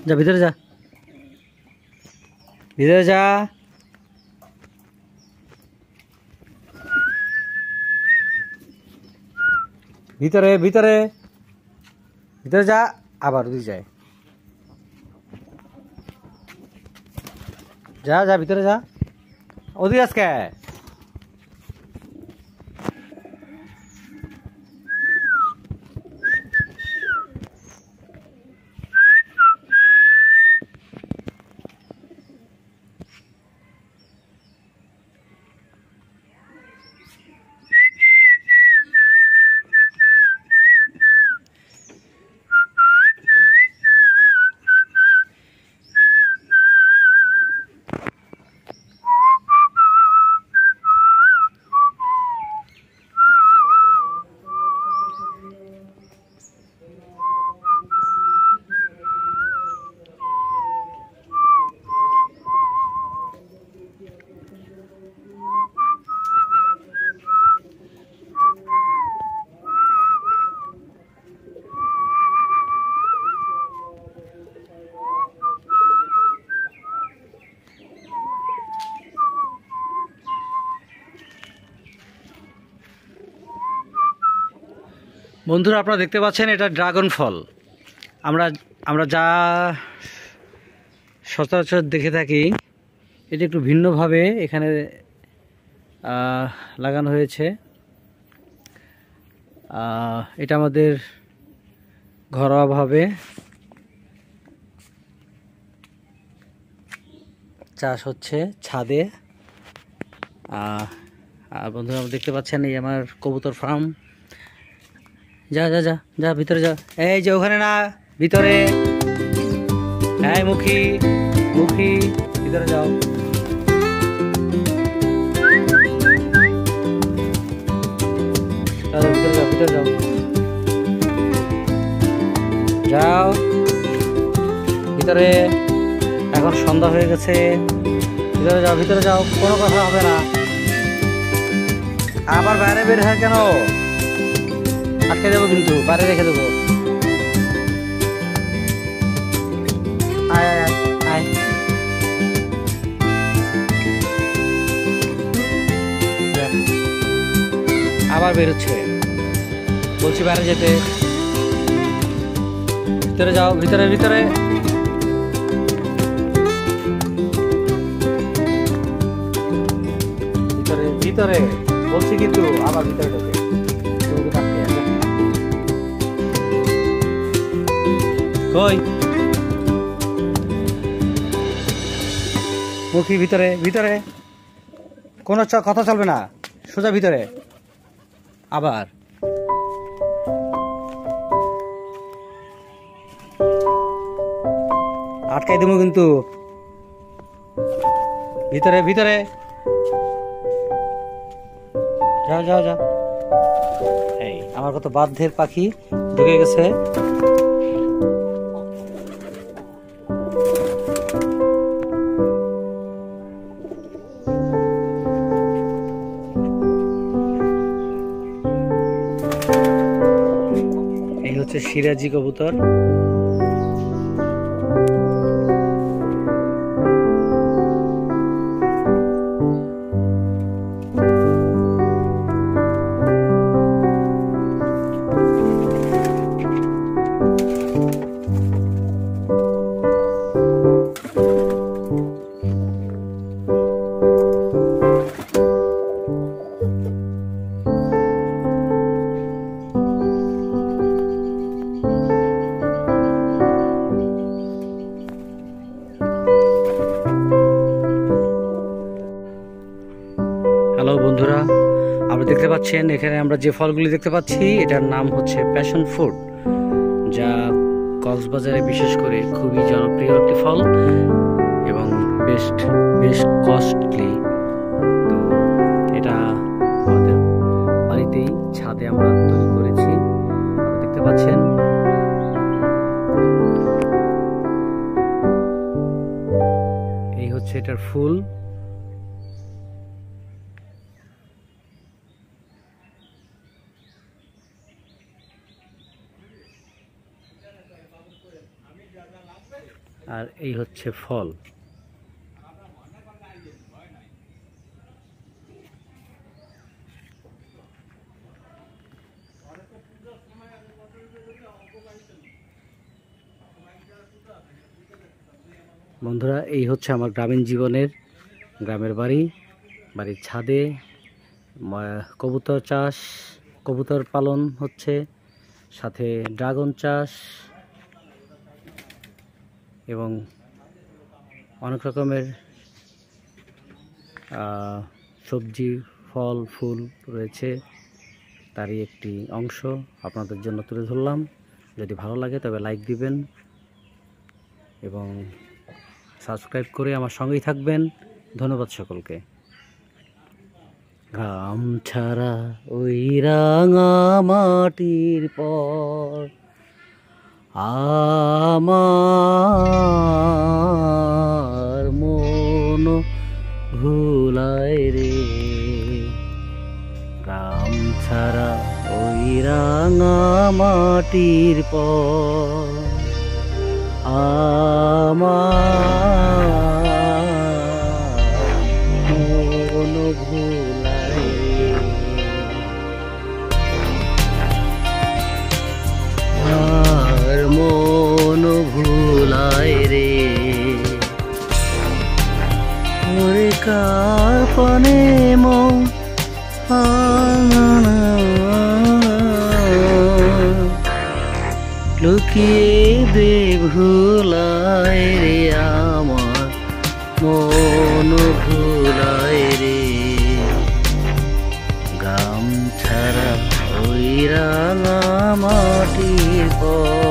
যা ভিতরে যা, ভিতরে যা। ভিতরে ভিতরে ভিতরে যা, আবার ওদিকে যায়। যা যা ভিতরে যা, ওদিকে আজকে। বন্ধুরা, আপনারা দেখতে পাচ্ছেন এটা ড্রাগন ফল। আমরা আমরা যা সচরাচর দেখে থাকি, এটা একটু ভিন্নভাবে এখানে লাগানো হয়েছে। এটা আমাদের ঘরোয়াভাবে চাষ হচ্ছে ছাদে। আর বন্ধুরা, দেখতে পাচ্ছেন এই আমার কবুতর ফার্ম। যা যা যা যা ভিতরে যা, এই যে ওখানে না, ভিতরে। হ্যাঁ, মুখী মুখী, ভিতরে যাও। ভিতরে যাও, ভিতরে যাও, যাও ভিতরে। এখন সন্ধ্যা হয়ে গেছে, ভিতরে যাও, ভিতরে যাও, কোনো কথা হবে না। আবার বাইরে বের হয় কেন? আটকে দেবো কিন্তু, বাইরে রেখে দেবো। আয় আয় আয়, আবার বেরোচ্ছে। বলছি বাইরে যেতে। ভিতরে যাও, ভিতরে ভিতরে। ভিতরে ভিতরে বলছি কিন্তু, আবার ভিতরে ঢোকে। কই মুখী, ভিতরে ভিতরে, কোনো কথা চলবে না, সোজা ভিতরে। আবার আটকাই দেবো কিন্তু, ভিতরে ভিতরে। যাও যাও যাও। এই আমার কত বাধ্যের পাখি ঢুকে গেছে। এই হচ্ছে সিরাজি কবুতর। হ্যালো বন্ধুরা, আপনারা দেখতে পাচ্ছেন এখানে আমরা যে ফলগুলি দেখতে পাচ্ছি, এটার নাম হচ্ছে প্যাশন ফ্রুট, যা কক্সবাজারে বিশেষ করে খুবই জনপ্রিয় একটি ফল এবং বেশ কস্টলি। তো এটা আমাদের বাড়িতেই ছাদে আমরা তৈরি করেছি, আপনারা দেখতে পাচ্ছেন। এই হচ্ছে এটার ফুল। আর এই হচ্ছে ফল। বন্ধুরা, এই হচ্ছে আমার গ্রামীণ জীবনের গ্রামের বাড়ি। বাড়ির ছাদে কবুতর চাষ, কবুতর পালন হচ্ছে, সাথে ড্রাগন চাষ এবং অনেক রকমের সবজি, ফল, ফুল রয়েছে। তারই একটি অংশ আপনাদের জন্য তুলে ধরলাম। যদি ভালো লাগে তবে লাইক দিবেন এবং সাবস্ক্রাইব করে আমার সঙ্গেই থাকবেন। ধন্যবাদ সকলকে। গ্রাম ছাড়া ওই রাঙা মাটির পর আমার মন ভুলায় রে। গ্রাম ছাড়া ওই রাঙা মাটির পর আমার মন ভুলায় রে। আর মন ভুলায় রে। ওরে কাপনে মন লুকিয়ে দে ভুলায় রে। আমার মন ভুলায় রে। গ্রাম ছাড়া ওই রাঙা মাটির পর